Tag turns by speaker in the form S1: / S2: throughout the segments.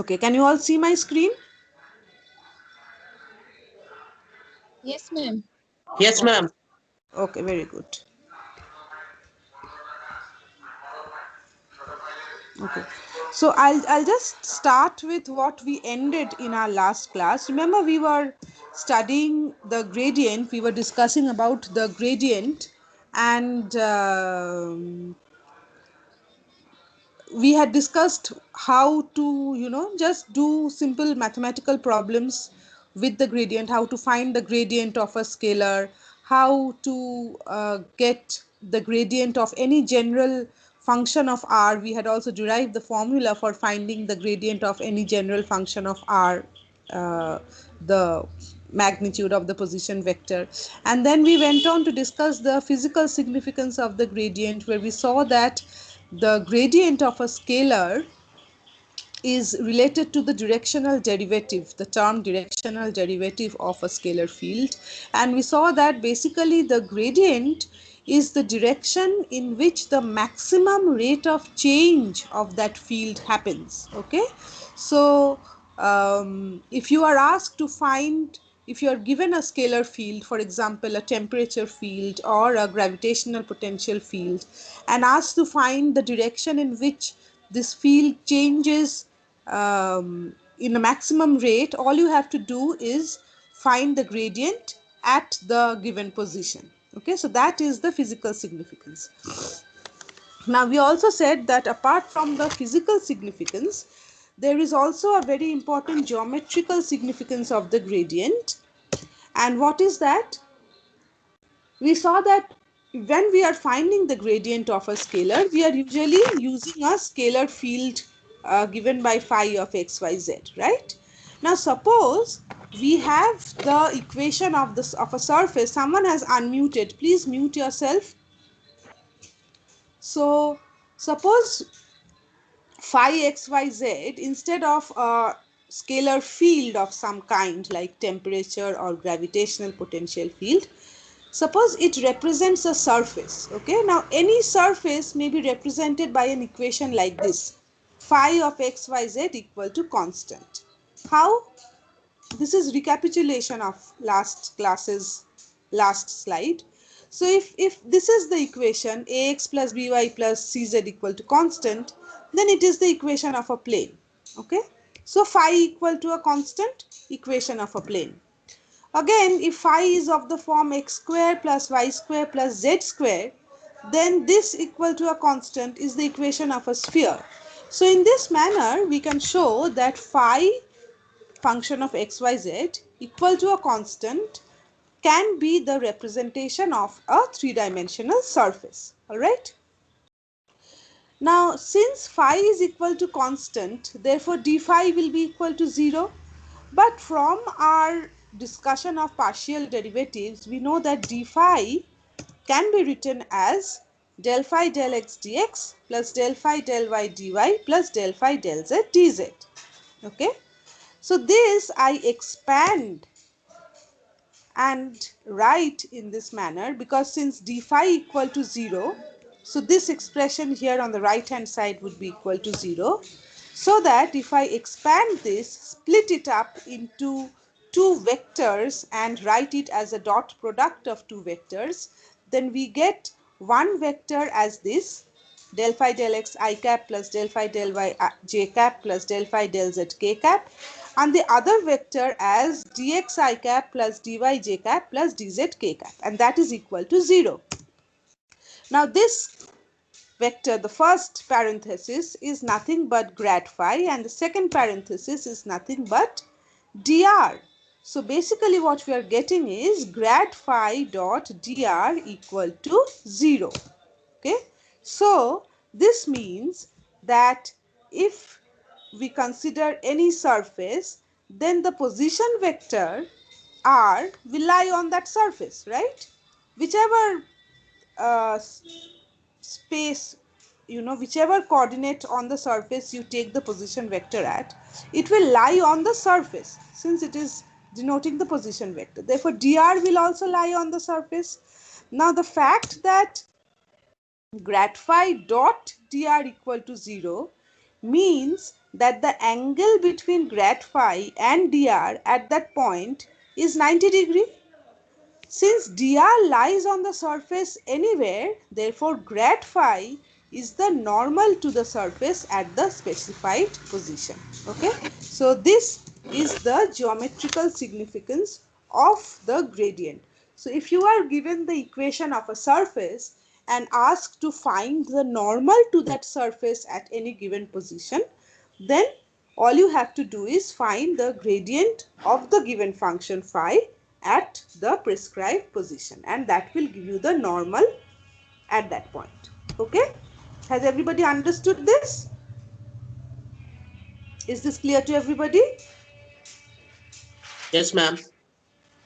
S1: Okay, can you all see my screen?
S2: Yes, ma'am.
S3: Yes,
S1: Okay,
S3: ma'am.
S1: okay, very good. Okay, so I'll just start with what we ended in our last class. Remember, we were studying the gradient. We were discussing about the gradient, and we had discussed how to, just do simple mathematical problems with the gradient, how to find the gradient of a scalar, how to get the gradient of any general function of r. We had also derived the formula for finding the gradient of any general function of r, the magnitude of the position vector. And then we went on to discuss the physical significance of the gradient, where we saw that the gradient of a scalar is related to the directional derivative, the term directional derivative of a scalar field. And we saw that basically the gradient is the direction in which the maximum rate of change of that field happens. Okay, so if you are asked to find, if you are given a scalar field, for example a temperature field or a gravitational potential field, and asked to find the direction in which this field changes in a maximum rate, all you have to do is find the gradient at the given position. Okay, so that is the physical significance. Now, we also said that apart from the physical significance, there is also a very important geometrical significance of the gradient. And what is that? We saw that when we are finding the gradient of a scalar, we are usually using a scalar field given by phi of xyz, right? Now, suppose we have the equation of this of a surface. Someone has unmuted. Please mute yourself. So, suppose phi xyz, instead of a scalar field of some kind like temperature or gravitational potential field, suppose it represents a surface. Okay, now any surface may be represented by an equation like this: phi of xyz equal to constant. How? This is recapitulation of last class's last slide. So if this is the equation ax plus by plus cz equal to constant, then it is the equation of a plane. Okay, so phi equal to a constant, equation of a plane. Again, if phi is of the form x square plus y square plus z square, then this equal to a constant is the equation of a sphere. So in this manner, we can show that phi function of xyz equal to a constant can be the representation of a three-dimensional surface. All right. Now, since phi is equal to constant, therefore d phi will be equal to 0. But from our discussion of partial derivatives, we know that d phi can be written as del phi del x dx plus del phi del y dy plus del phi del z dz. Okay. So this I expand and write in this manner, because since d phi equal to 0, so this expression here on the right hand side would be equal to 0. So that if I expand this, split it up into two vectors and write it as a dot product of two vectors, then we get one vector as this: del phi del x I cap plus del phi del y j cap plus del phi del z k cap, and the other vector as dx I cap plus dy j cap plus dz k cap, and that is equal to 0. Now this vector, the first parenthesis, is nothing but grad phi, and the second parenthesis is nothing but dr. So basically what we are getting is grad phi dot dr equal to 0. Okay, so this means that if we consider any surface, then the position vector r will lie on that surface, right? Whichever space, whichever coordinate on the surface you take the position vector at, it will lie on the surface, since it is denoting the position vector. Therefore dr will also lie on the surface. Now the fact that grad phi dot dr equal to 0 means that the angle between grad phi and dr at that point is 90 degree. Since dr lies on the surface anywhere, therefore grad phi is the normal to the surface at the specified position. Okay, so this is the geometrical significance of the gradient. So if you are given the equation of a surface and asked to find the normal to that surface at any given position, then all you have to do is find the gradient of the given function phi at the prescribed position, and that will give you the normal at that point. Okay, has everybody understood this? Is this clear to everybody?
S3: Yes, ma'am.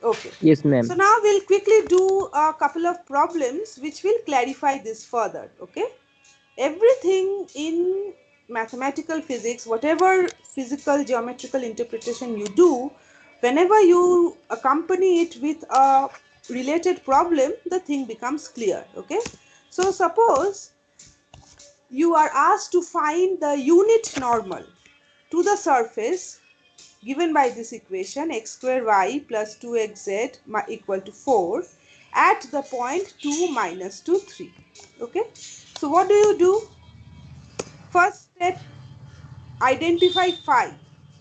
S1: Okay,
S4: Yes,
S1: so
S4: ma'am.
S1: now we'll quickly do a couple of problems which will clarify this further. Okay, everything in mathematical physics, whatever physical geometrical interpretation you do, whenever you accompany it with a related problem, the thing becomes clear. Okay, so suppose you are asked to find the unit normal to the surface given by this equation x square y plus 2xz equal to 4 at the point 2 minus 2 3. Okay, so what do? First step, identify phi.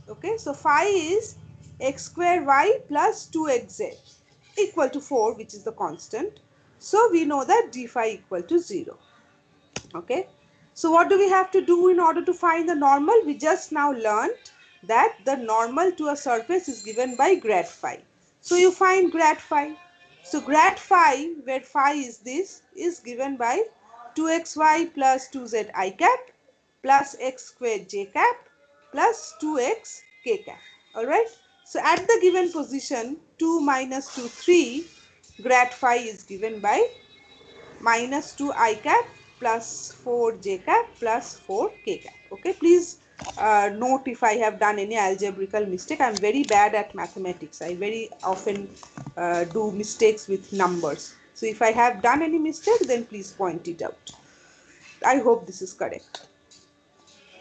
S1: Okay, so phi is x square y plus 2xz equal to 4, which is the constant. So we know that d phi equal to 0. Okay, so what do we have to do in order to find the normal? We just now learned that the normal to a surface is given by grad phi. So you find grad phi. So grad phi, where phi is this, is given by 2xy plus 2z I cap plus x squared j cap plus 2x k cap. Alright. So at the given position 2 minus 2 3, grad phi is given by minus 2 I cap plus 4 j cap plus 4 k cap. Okay, please note if I have done any algebraical mistake. I am very bad at mathematics. I very often do mistakes with numbers. So if I have done any mistake, then please point it out. I hope this is correct.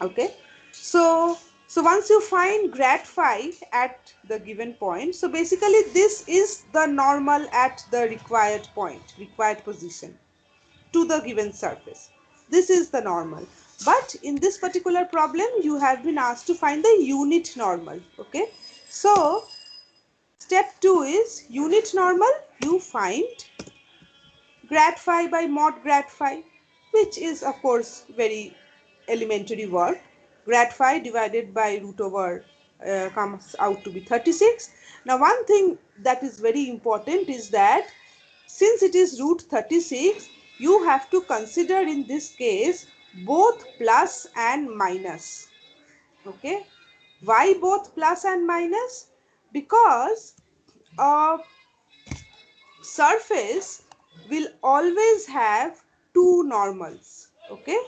S1: Okay, so once you find grad phi at the given point, so basically this is the normal at the required point, required position to the given surface. This is the normal. But in this particular problem, you have been asked to find the unit normal. Okay. So, step 2 is unit normal. You find grad phi by mod grad phi, which is of course very elementary work. Grad phi divided by root over comes out to be 36. Now, one thing that is very important is that since it is root 36, you have to consider in this case both plus and minus. Okay. Why both plus and minus? Because a surface will always have two normals. Okay.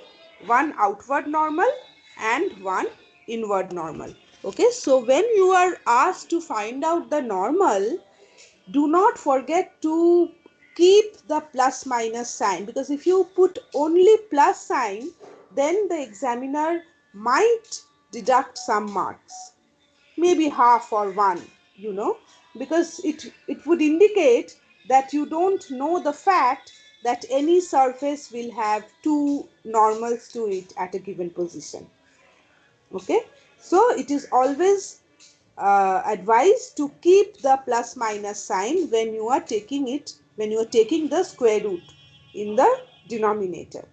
S1: One outward normal and one inward normal. Okay. So when you are asked to find out the normal, do not forget to keep the plus minus sign, because if you put only plus sign, then the examiner might deduct some marks, maybe half or one, because it would indicate that you don't know the fact that any surface will have two normals to it at a given position. Okay, so it is always advised to keep the plus minus sign when you are taking it, when you are taking the square root in the denominator.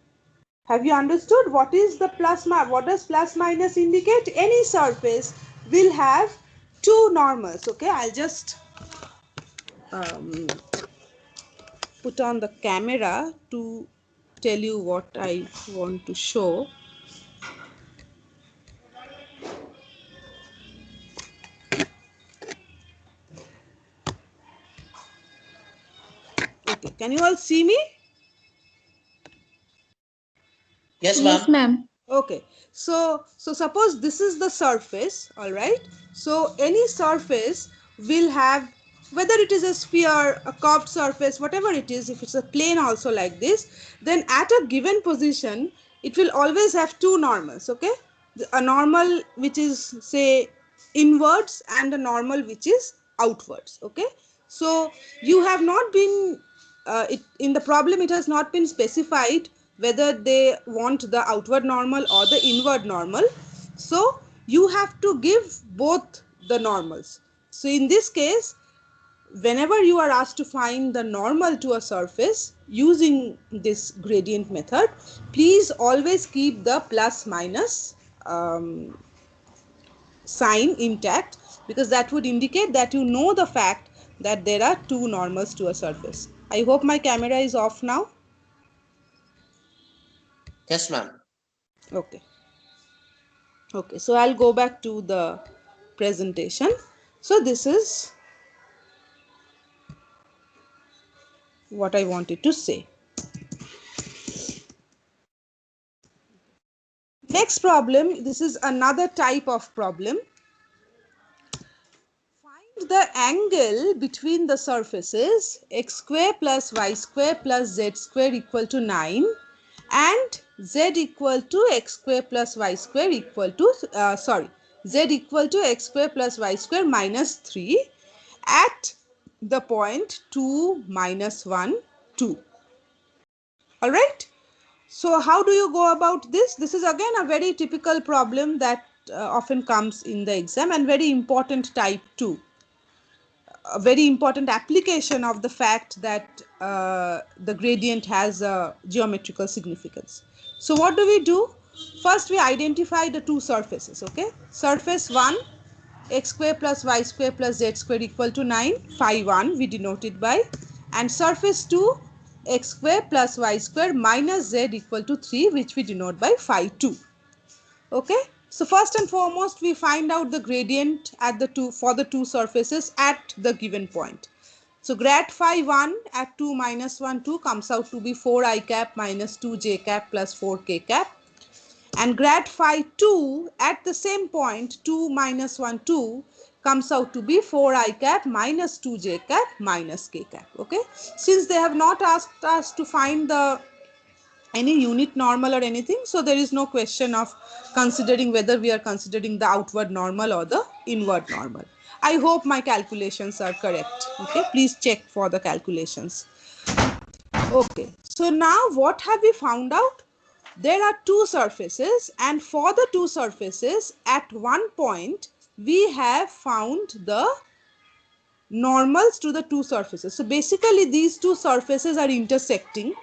S1: Have you understood what is the plus, what does plus minus indicate? Any surface will have two normals. Okay, I'll just um, put on the camera to tell you what I want to show. Okay, can you all see me?
S3: Yes,
S2: Yes,
S3: ma'am.
S2: ma'am.
S1: Okay, so suppose this is the surface, all right. So any surface will have, whether it is a sphere, a curved surface, whatever it is, if it's a plane also like this, then at a given position, it will always have two normals. Okay, a normal which is say inwards and a normal which is outwards. Okay, so you have not been in the problem it has not been specified whether they want the outward normal or the inward normal, so you have to give both the normals. So in this case, whenever you are asked to find the normal to a surface using this gradient method, please always keep the plus minus sign intact, because that would indicate that you know the fact that there are two normals to a surface. I hope my camera is off now.
S3: Yes, ma'am.
S1: Okay. Okay, so I'll go back to the presentation. So this is what I wanted to say. Next problem, this is another type of problem. Find the angle between the surfaces x square plus y square plus z square equal to 9 and z equal to x square plus y square equal to z equal to x square plus y square minus 3 at the point 2 minus 1 2. All right. So how do you go about this? This is again a very typical problem that often comes in the exam, and very important type too. A very important application of the fact that the gradient has a geometrical significance. So what do we do? First we identify the two surfaces. Okay, surface 1 x square plus y square plus z square equal to 9, phi 1 we denote it by, and surface 2 x square plus y square minus z equal to 3, which we denote by phi 2. Okay, so first and foremost we find out the gradient at the two for the two surfaces at the given point. So grad phi 1 at 2 minus 1 2 comes out to be 4 I cap minus 2 j cap plus 4 k cap, and grad phi 2 at the same point 2 minus 1 2 comes out to be 4 I cap minus 2 j cap minus k cap. Okay, since they have not asked us to find the any unit normal or anything, so there is no question of considering whether we are considering the outward normal or the inward normal. I hope my calculations are correct. Okay, please check for the calculations. Okay, so now what have we found out? There are two surfaces, and for the two surfaces at one point we have found the normals to the two surfaces. So basically these two surfaces are intersecting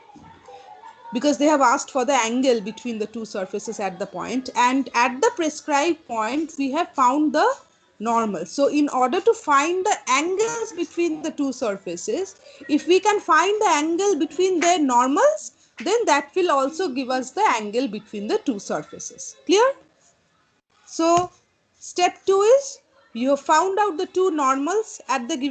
S1: because they have asked for the angle between the two surfaces at the point, and at the prescribed point we have found the normal. So in order to find the angles between the two surfaces, if we can find the angle between their normals, then that will also give us the angle between the two surfaces. Clear? So step 2 is you have found out the two normals at the given